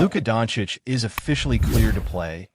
Luka Doncic is officially cleared to play,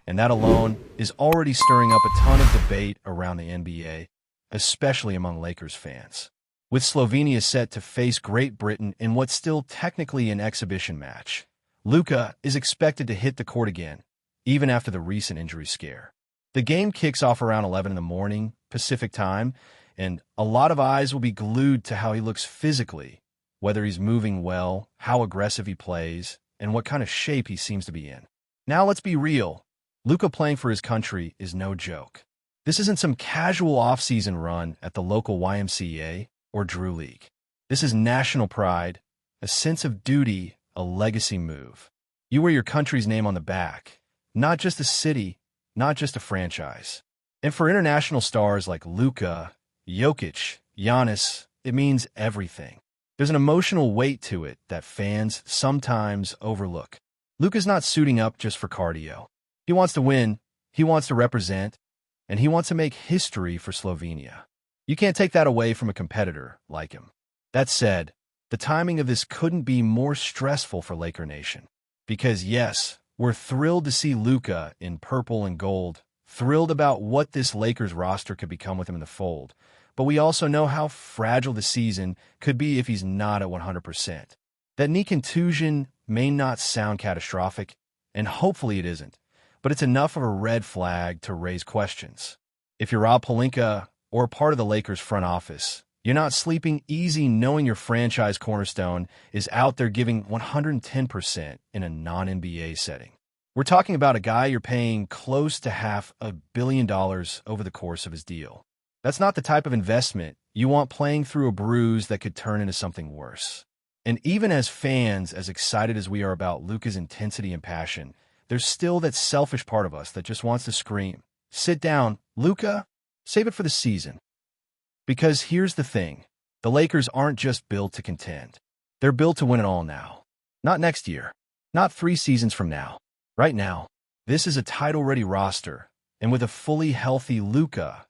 and that alone is already stirring up a ton of debate around the NBA, especially among Lakers fans. With Slovenia set to face Great Britain in what's still technically an exhibition match, Luka is expected to hit the court again, even after the recent injury scare. The game kicks off around 11 in the morning, Pacific time, and a lot of eyes will be glued to how he looks physically, whether he's moving well, how aggressive he plays, and what kind of shape he seems to be in. Now let's be real. Luka playing for his country is no joke. This isn't some casual off-season run at the local YMCA or Drew League. This is national pride, a sense of duty, a legacy move. You wear your country's name on the back, not just a city, not just a franchise. And for international stars like Luka, Jokic, Giannis, it means everything. There's an emotional weight to it that fans sometimes overlook. Luka's not suiting up just for cardio. He wants to win, he wants to represent, and he wants to make history for Slovenia. You can't take that away from a competitor like him. That said, the timing of this couldn't be more stressful for Laker Nation. Because yes, we're thrilled to see Luka in purple and gold, thrilled about what this Lakers roster could become with him in the fold, but we also know how fragile the season could be if he's not at 100%. That knee contusion may not sound catastrophic, and hopefully it isn't, but it's enough of a red flag to raise questions. If you're Rob Pelinka or part of the Lakers front office, you're not sleeping easy knowing your franchise cornerstone is out there giving 110% in a non-NBA setting. We're talking about a guy you're paying close to $500 million over the course of his deal. That's not the type of investment you want playing through a bruise that could turn into something worse. And even as fans, as excited as we are about Luka's intensity and passion, there's still that selfish part of us that just wants to scream, "Sit down, Luka, save it for the season." Because here's the thing, the Lakers aren't just built to contend. They're built to win it all now. Not next year, not 3 seasons from now. Right now, this is a title-ready roster, and with a fully healthy Luka,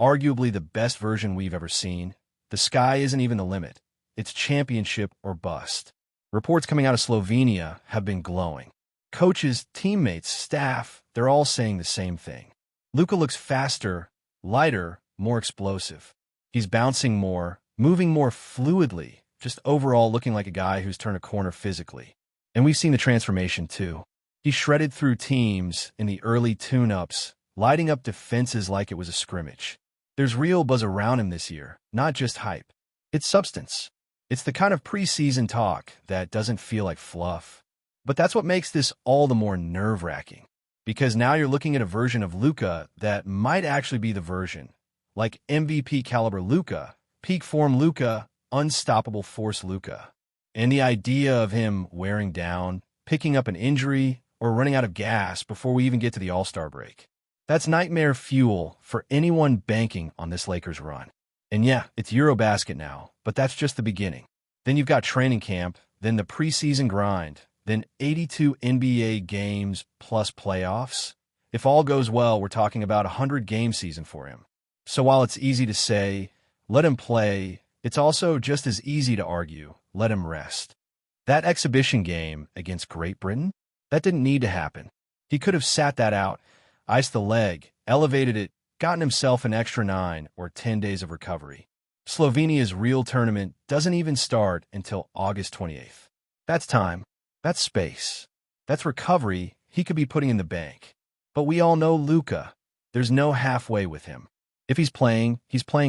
arguably the best version we've ever seen, the sky isn't even the limit. It's championship or bust. Reports coming out of Slovenia have been glowing. Coaches, teammates, staff, they're all saying the same thing. Luka looks faster, lighter, more explosive. He's bouncing more, moving more fluidly, just overall looking like a guy who's turned a corner physically. And we've seen the transformation too. He shredded through teams in the early tune-ups, lighting up defenses like it was a scrimmage. There's real buzz around him this year, not just hype. It's substance. It's the kind of preseason talk that doesn't feel like fluff. But that's what makes this all the more nerve-wracking. Because now you're looking at a version of Luka that might actually be the version. Like MVP caliber Luka, peak form Luka, unstoppable force Luka. And the idea of him wearing down, picking up an injury, or running out of gas before we even get to the All-Star break. That's nightmare fuel for anyone banking on this Lakers run. And yeah, it's Eurobasket now, but that's just the beginning. Then you've got training camp, then the preseason grind, then 82 NBA games plus playoffs. If all goes well, we're talking about a 100-game season for him. So while it's easy to say, let him play, it's also just as easy to argue, let him rest. That exhibition game against Great Britain, that didn't need to happen. He could have sat that out, iced the leg, elevated it, gotten himself an extra 9 or 10 days of recovery. Slovenia's real tournament doesn't even start until August 28th. That's time. That's space. That's recovery he could be putting in the bank. But we all know Luka. There's no halfway with him. If he's playing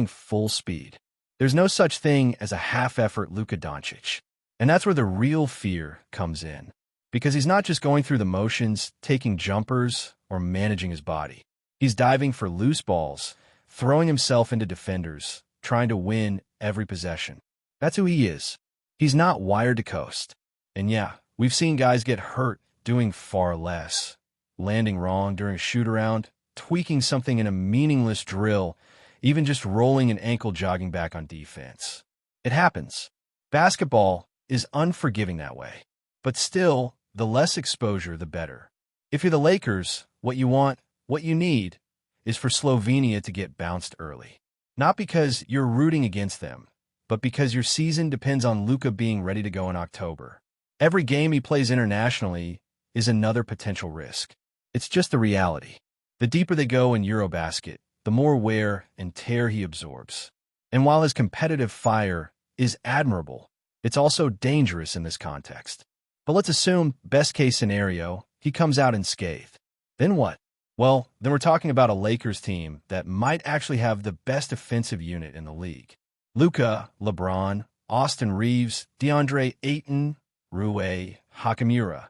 full speed. There's no such thing as a half-effort Luka Doncic. And that's where the real fear comes in. Because he's not just going through the motions, taking jumpers, or managing his body. He's diving for loose balls, throwing himself into defenders, trying to win every possession. That's who he is. He's not wired to coast. And yeah, we've seen guys get hurt doing far less. Landing wrong during a shoot-around, tweaking something in a meaningless drill, even just rolling an ankle jogging back on defense. It happens. Basketball is unforgiving that way. But still, the less exposure, the better. If you're the Lakers, what you want, what you need, is for Slovenia to get bounced early. Not because you're rooting against them, but because your season depends on Luka being ready to go in October. Every game he plays internationally is another potential risk. It's just the reality. The deeper they go in Eurobasket, the more wear and tear he absorbs. And while his competitive fire is admirable, it's also dangerous in this context. But let's assume, best case scenario, he comes out unscathed. Then what? Well, then we're talking about a Lakers team that might actually have the best offensive unit in the league. Luka, LeBron, Austin Reeves, DeAndre Ayton, Rui Hachimura.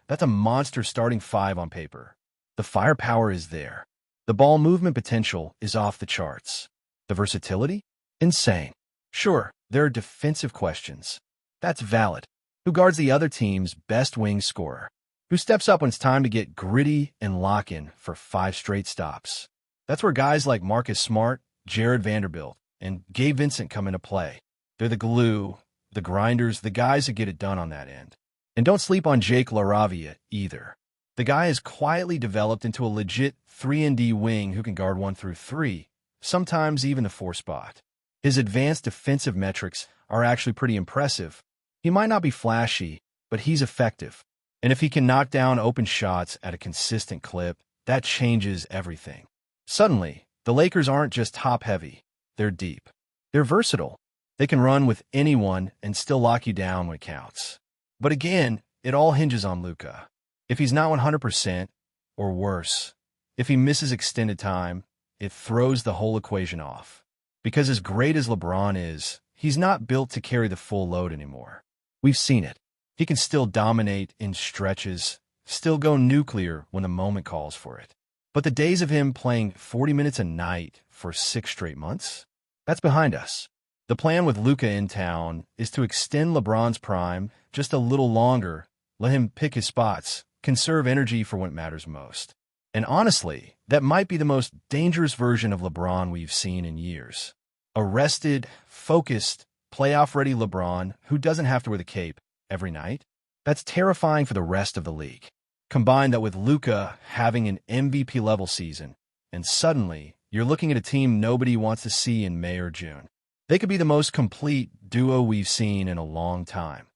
That's a monster starting five on paper. The firepower is there. The ball movement potential is off the charts. The versatility? Insane. Sure, there are defensive questions. That's valid. Who guards the other team's best wing scorer? Who steps up when it's time to get gritty and lock in for 5 straight stops? That's where guys like Marcus Smart, Jared Vanderbilt, and Gabe Vincent come into play. They're the glue, the grinders, the guys who get it done on that end. And don't sleep on Jake LaRavia either. The guy has quietly developed into a legit 3-and-D wing who can guard 1 through 3, sometimes even the 4 spot. His advanced defensive metrics are actually pretty impressive. He might not be flashy, but he's effective. And if he can knock down open shots at a consistent clip, that changes everything. Suddenly, the Lakers aren't just top-heavy. They're deep. They're versatile. They can run with anyone and still lock you down when it counts. But again, it all hinges on Luka. If he's not 100%, or worse, if he misses extended time, it throws the whole equation off. Because as great as LeBron is, he's not built to carry the full load anymore. We've seen it. He can still dominate in stretches, still go nuclear when the moment calls for it. But the days of him playing 40 minutes a night for 6 straight months? That's behind us. The plan with Luka in town is to extend LeBron's prime just a little longer, let him pick his spots, conserve energy for what matters most. And honestly, that might be the most dangerous version of LeBron we've seen in years. A rested, focused, playoff-ready LeBron who doesn't have to wear the cape every night. That's terrifying for the rest of the league. Combine that with Luka having an MVP-level season, and suddenly you're looking at a team nobody wants to see in May or June. They could be the most complete duo we've seen in a long time.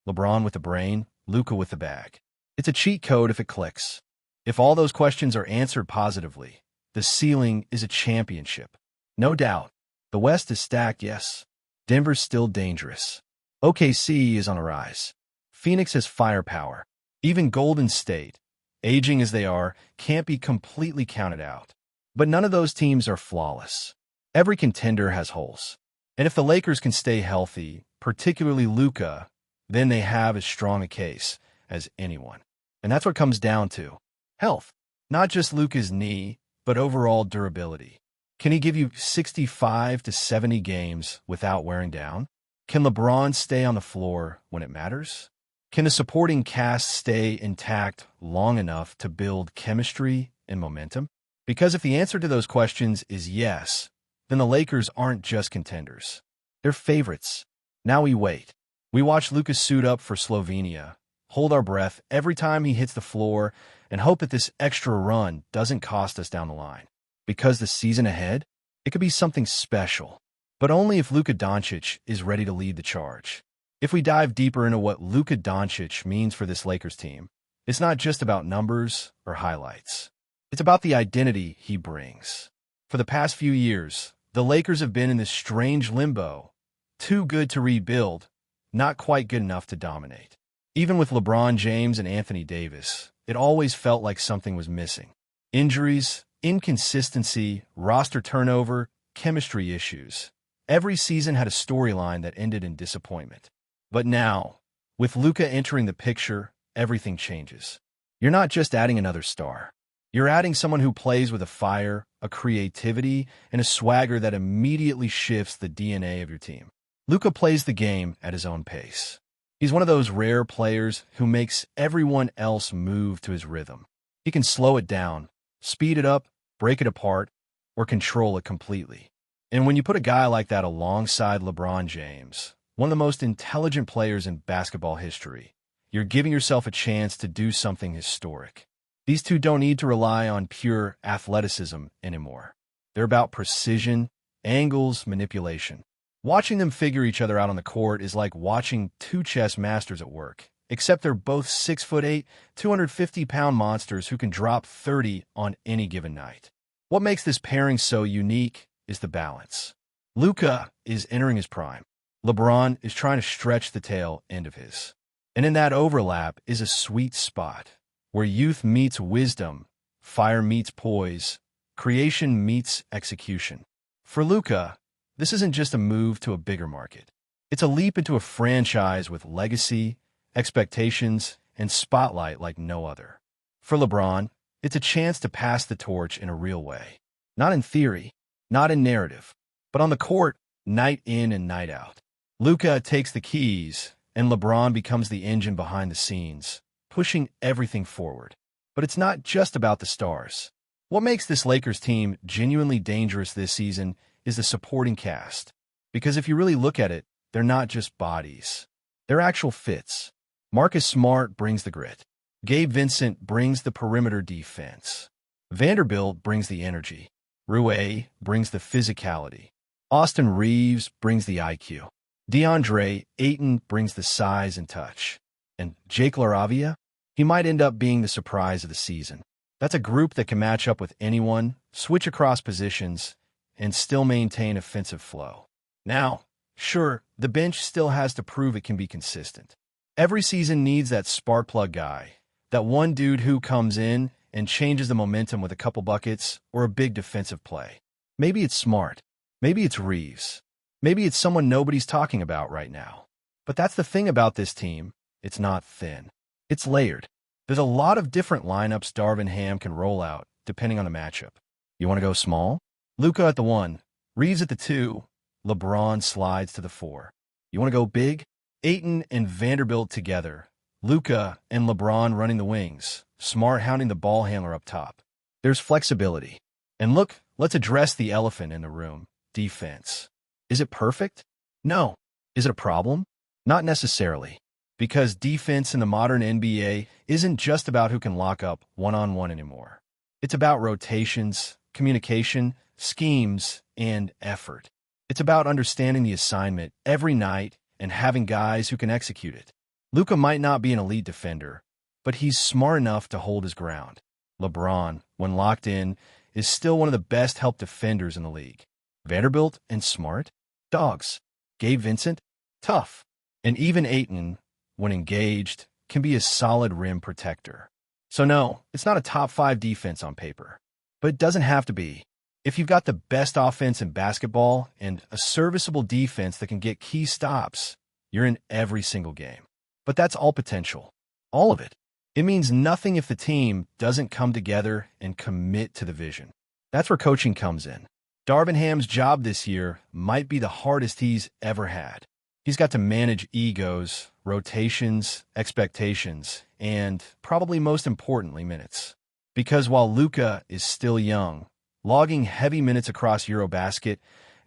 LeBron with the brain, Luka with the bag. It's a cheat code if it clicks. If all those questions are answered positively, the ceiling is a championship. No doubt. The West is stacked, yes. Denver's still dangerous. OKC is on a rise. Phoenix has firepower. Even Golden State, aging as they are, can't be completely counted out. But none of those teams are flawless. Every contender has holes. And if the Lakers can stay healthy, particularly Luka, then they have as strong a case as anyone. And that's what it comes down to. Health. Not just Luka's knee, but overall durability. Can he give you 65 to 70 games without wearing down? Can LeBron stay on the floor when it matters? Can the supporting cast stay intact long enough to build chemistry and momentum? Because if the answer to those questions is yes, then the Lakers aren't just contenders. They're favorites. Now we wait. We watch Luka suit up for Slovenia, hold our breath every time he hits the floor, and hope that this extra run doesn't cost us down the line. Because the season ahead, it could be something special. But only if Luka Doncic is ready to lead the charge. If we dive deeper into what Luka Doncic means for this Lakers team, it's not just about numbers or highlights. It's about the identity he brings. For the past few years, the Lakers have been in this strange limbo. Too good to rebuild, not quite good enough to dominate. Even with LeBron James and Anthony Davis, it always felt like something was missing. Injuries, inconsistency, roster turnover, chemistry issues. Every season had a storyline that ended in disappointment. But now, with Luka entering the picture, everything changes. You're not just adding another star. You're adding someone who plays with a fire, a creativity, and a swagger that immediately shifts the DNA of your team. Luka plays the game at his own pace. He's one of those rare players who makes everyone else move to his rhythm. He can slow it down, speed it up, break it apart, or control it completely. And when you put a guy like that alongside LeBron James, one of the most intelligent players in basketball history, you're giving yourself a chance to do something historic. These two don't need to rely on pure athleticism anymore. They're about precision, angles, manipulation. Watching them figure each other out on the court is like watching two chess masters at work, except they're both 6'8", 250-pound monsters who can drop 30 on any given night. What makes this pairing so unique is the balance. Luka is entering his prime. LeBron is trying to stretch the tail end of his. And in that overlap is a sweet spot where youth meets wisdom, fire meets poise, creation meets execution. For Luka, this isn't just a move to a bigger market. It's a leap into a franchise with legacy, expectations, and spotlight like no other. For LeBron, it's a chance to pass the torch in a real way. Not in theory, not in narrative, but on the court, night in and night out. Luka takes the keys, and LeBron becomes the engine behind the scenes, pushing everything forward. But it's not just about the stars. What makes this Lakers team genuinely dangerous this season is the supporting cast. Because if you really look at it, they're not just bodies. They're actual fits. Marcus Smart brings the grit. Gabe Vincent brings the perimeter defense. Vanderbilt brings the energy. Rue brings the physicality. Austin Reeves brings the IQ. DeAndre Ayton brings the size and touch. And Jake LaRavia, he might end up being the surprise of the season. That's a group that can match up with anyone, switch across positions, and still maintain offensive flow. Now, sure, the bench still has to prove it can be consistent. Every season needs that spark plug guy, that one dude who comes in and changes the momentum with a couple buckets or a big defensive play. Maybe it's Smart. Maybe it's Reeves. Maybe it's someone nobody's talking about right now. But that's the thing about this team. It's not thin. It's layered. There's a lot of different lineups Darvin Ham can roll out, depending on the matchup. You want to go small? Luka at the 1, Reeves at the 2, LeBron slides to the 4. You want to go big? Ayton and Vanderbilt together, Luka and LeBron running the wings, Smart hounding the ball handler up top. There's flexibility. And look, let's address the elephant in the room, defense. Is it perfect? No. Is it a problem? Not necessarily. Because defense in the modern NBA isn't just about who can lock up one-on-one anymore. It's about rotations, communication, schemes, and effort. It's about understanding the assignment every night and having guys who can execute it. Luka might not be an elite defender, but he's smart enough to hold his ground. LeBron, when locked in, is still one of the best help defenders in the league. Vanderbilt and Smart? Dogs. Gabe Vincent? Tough. And even Ayton, when engaged, can be a solid rim protector. So no, it's not a top 5 defense on paper. But it doesn't have to be. If you've got the best offense in basketball and a serviceable defense that can get key stops, you're in every single game. But that's all potential. All of it. It means nothing if the team doesn't come together and commit to the vision. That's where coaching comes in. Darvin Ham's job this year might be the hardest he's ever had. He's got to manage egos, rotations, expectations, and, probably most importantly, minutes. Because while Luka is still young, logging heavy minutes across Eurobasket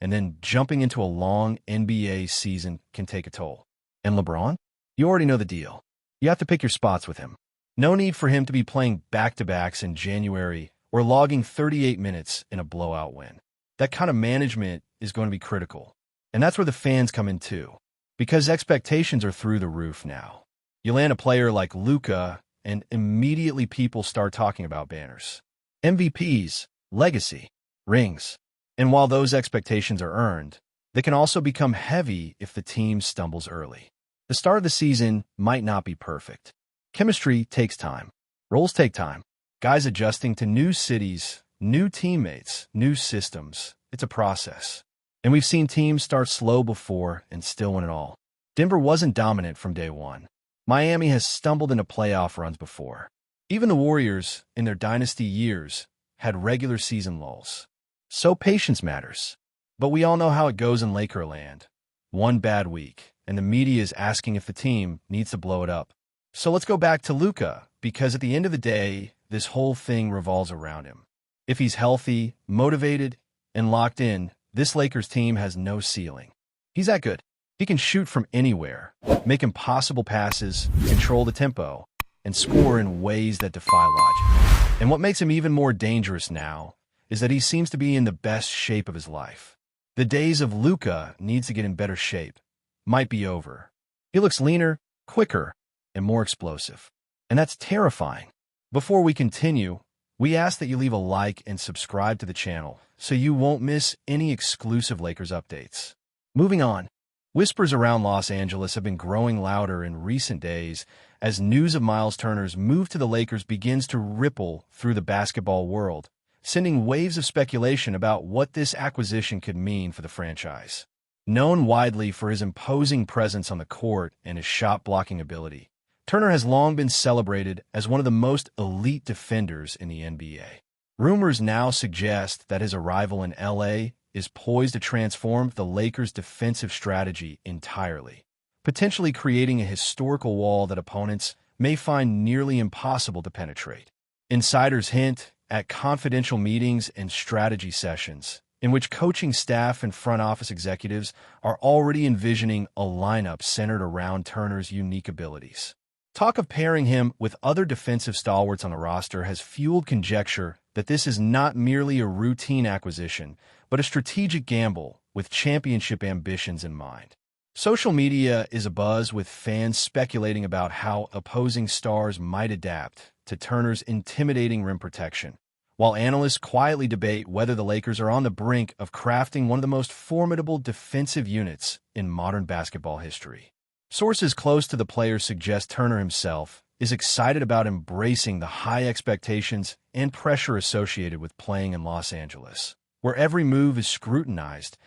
and then jumping into a long NBA season can take a toll. And LeBron? You already know the deal. You have to pick your spots with him. No need for him to be playing back-to-backs in January or logging 38 minutes in a blowout win. That kind of management is going to be critical. And that's where the fans come in too. Because expectations are through the roof now. You land a player like Luka, and immediately people start talking about banners. MVPs, legacy, rings. And while those expectations are earned, they can also become heavy if the team stumbles early. The start of the season might not be perfect. Chemistry takes time. Roles take time. Guys adjusting to new cities, new teammates, new systems. It's a process. And we've seen teams start slow before and still win it all. Denver wasn't dominant from day one. Miami has stumbled into playoff runs before. Even the Warriors, in their dynasty years, had regular season lulls. So patience matters. But we all know how it goes in Lakerland. One bad week, and the media is asking if the team needs to blow it up. So let's go back to Luka, because at the end of the day, this whole thing revolves around him. If he's healthy, motivated, and locked in, this Lakers team has no ceiling. He's that good. He can shoot from anywhere, make impossible passes, control the tempo, and score in ways that defy logic. And what makes him even more dangerous now is that he seems to be in the best shape of his life. The days of Luka needs to get in better shape might be over. He looks leaner, quicker, and more explosive. And that's terrifying. Before we continue, we ask that you leave a like and subscribe to the channel so you won't miss any exclusive Lakers updates. Moving on, whispers around Los Angeles have been growing louder in recent days as news of Myles Turner's move to the Lakers begins to ripple through the basketball world, sending waves of speculation about what this acquisition could mean for the franchise. Known widely for his imposing presence on the court and his shot-blocking ability, Turner has long been celebrated as one of the most elite defenders in the NBA. Rumors now suggest that his arrival in LA is poised to transform the Lakers' defensive strategy entirely, potentially creating a historical wall that opponents may find nearly impossible to penetrate. Insiders hint at confidential meetings and strategy sessions in which coaching staff and front office executives are already envisioning a lineup centered around Turner's unique abilities. Talk of pairing him with other defensive stalwarts on the roster has fueled conjecture that this is not merely a routine acquisition, but a strategic gamble with championship ambitions in mind. Social media is abuzz with fans speculating about how opposing stars might adapt to Turner's intimidating rim protection, while analysts quietly debate whether the Lakers are on the brink of crafting one of the most formidable defensive units in modern basketball history. Sources close to the player suggest Turner himself is excited about embracing the high expectations and pressure associated with playing in Los Angeles, where every move is scrutinized,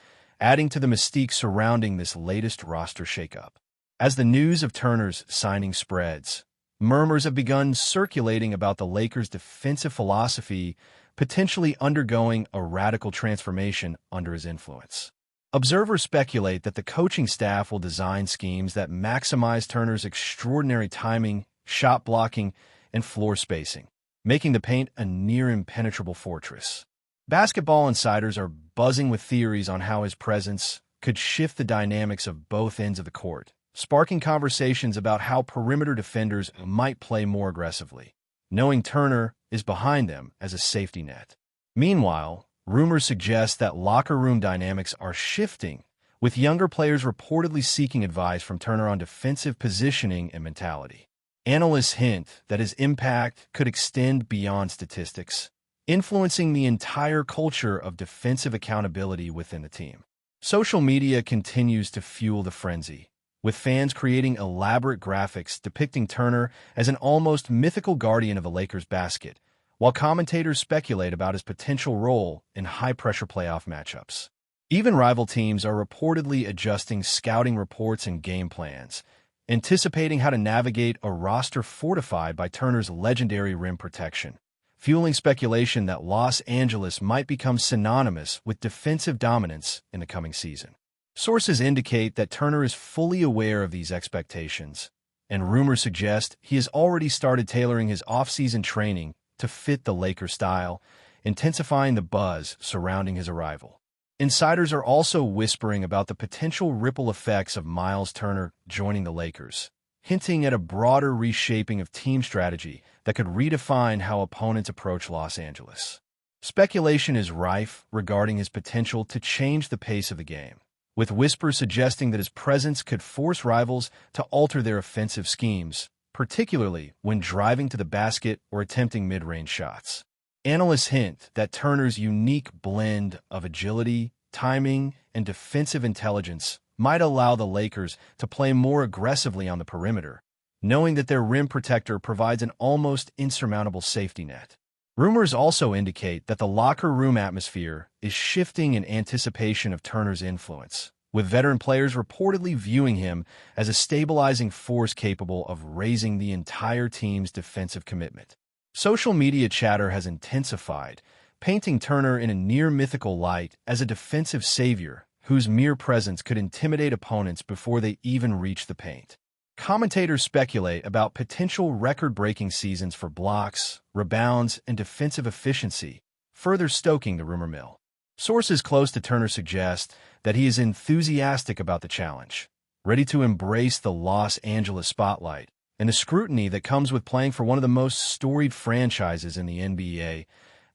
adding to the mystique surrounding this latest roster shakeup. As the news of Turner's signing spreads, murmurs have begun circulating about the Lakers' defensive philosophy potentially undergoing a radical transformation under his influence. Observers speculate that the coaching staff will design schemes that maximize Turner's extraordinary timing, shot blocking, and floor spacing, making the paint a near-impenetrable fortress. Basketball insiders are buzzing with theories on how his presence could shift the dynamics of both ends of the court, sparking conversations about how perimeter defenders might play more aggressively, knowing Turner is behind them as a safety net. Meanwhile, rumors suggest that locker room dynamics are shifting, with younger players reportedly seeking advice from Turner on defensive positioning and mentality. Analysts hint that his impact could extend beyond statistics, influencing the entire culture of defensive accountability within the team. Social media continues to fuel the frenzy, with fans creating elaborate graphics depicting Turner as an almost mythical guardian of the Lakers' basket, while commentators speculate about his potential role in high-pressure playoff matchups. Even rival teams are reportedly adjusting scouting reports and game plans, anticipating how to navigate a roster fortified by Turner's legendary rim protection, fueling speculation that Los Angeles might become synonymous with defensive dominance in the coming season. Sources indicate that Turner is fully aware of these expectations, and rumors suggest he has already started tailoring his off-season training to fit the Lakers style, intensifying the buzz surrounding his arrival. Insiders are also whispering about the potential ripple effects of Myles Turner joining the Lakers, hinting at a broader reshaping of team strategy that could redefine how opponents approach Los Angeles. Speculation is rife regarding his potential to change the pace of the game, with whispers suggesting that his presence could force rivals to alter their offensive schemes, particularly when driving to the basket or attempting mid-range shots. Analysts hint that Turner's unique blend of agility, timing, and defensive intelligence might allow the Lakers to play more aggressively on the perimeter, knowing that their rim protector provides an almost insurmountable safety net. Rumors also indicate that the locker room atmosphere is shifting in anticipation of Turner's influence, with veteran players reportedly viewing him as a stabilizing force capable of raising the entire team's defensive commitment. Social media chatter has intensified, painting Turner in a near-mythical light as a defensive savior whose mere presence could intimidate opponents before they even reach the paint. Commentators speculate about potential record-breaking seasons for blocks, rebounds, and defensive efficiency, further stoking the rumor mill. Sources close to Turner suggest that he is enthusiastic about the challenge, ready to embrace the Los Angeles spotlight and the scrutiny that comes with playing for one of the most storied franchises in the NBA,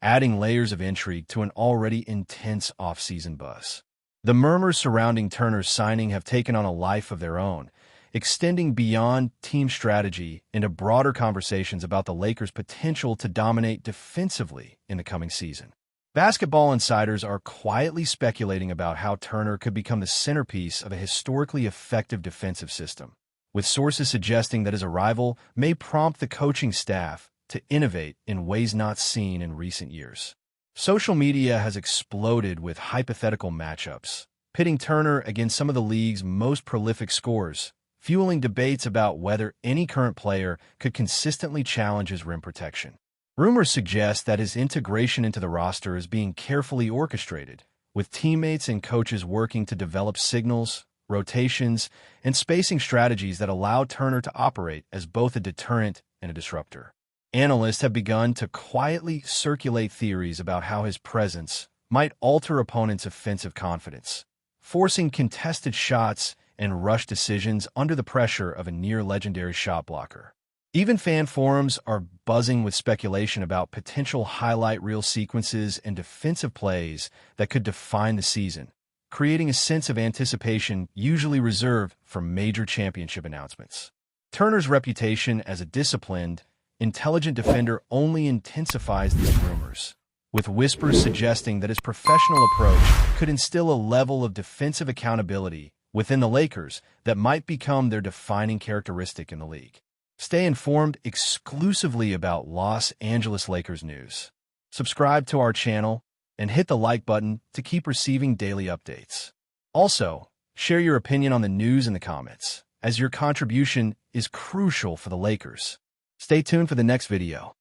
adding layers of intrigue to an already intense off-season buzz. The murmurs surrounding Turner's signing have taken on a life of their own, extending beyond team strategy into broader conversations about the Lakers' potential to dominate defensively in the coming season. Basketball insiders are quietly speculating about how Turner could become the centerpiece of a historically effective defensive system, with sources suggesting that his arrival may prompt the coaching staff to innovate in ways not seen in recent years. Social media has exploded with hypothetical matchups, pitting Turner against some of the league's most prolific scorers, fueling debates about whether any current player could consistently challenge his rim protection. Rumors suggest that his integration into the roster is being carefully orchestrated, with teammates and coaches working to develop signals, rotations, and spacing strategies that allow Turner to operate as both a deterrent and a disruptor. Analysts have begun to quietly circulate theories about how his presence might alter opponents' offensive confidence, forcing contested shots and rush decisions under the pressure of a near-legendary shot blocker. Even fan forums are buzzing with speculation about potential highlight reel sequences and defensive plays that could define the season, creating a sense of anticipation usually reserved for major championship announcements. Turner's reputation as a disciplined, intelligent defender only intensifies these rumors, with whispers suggesting that his professional approach could instill a level of defensive accountability within the Lakers that might become their defining characteristic in the league. Stay informed exclusively about Los Angeles Lakers news. Subscribe to our channel and hit the like button to keep receiving daily updates. Also, share your opinion on the news in the comments, as your contribution is crucial for the Lakers. Stay tuned for the next video.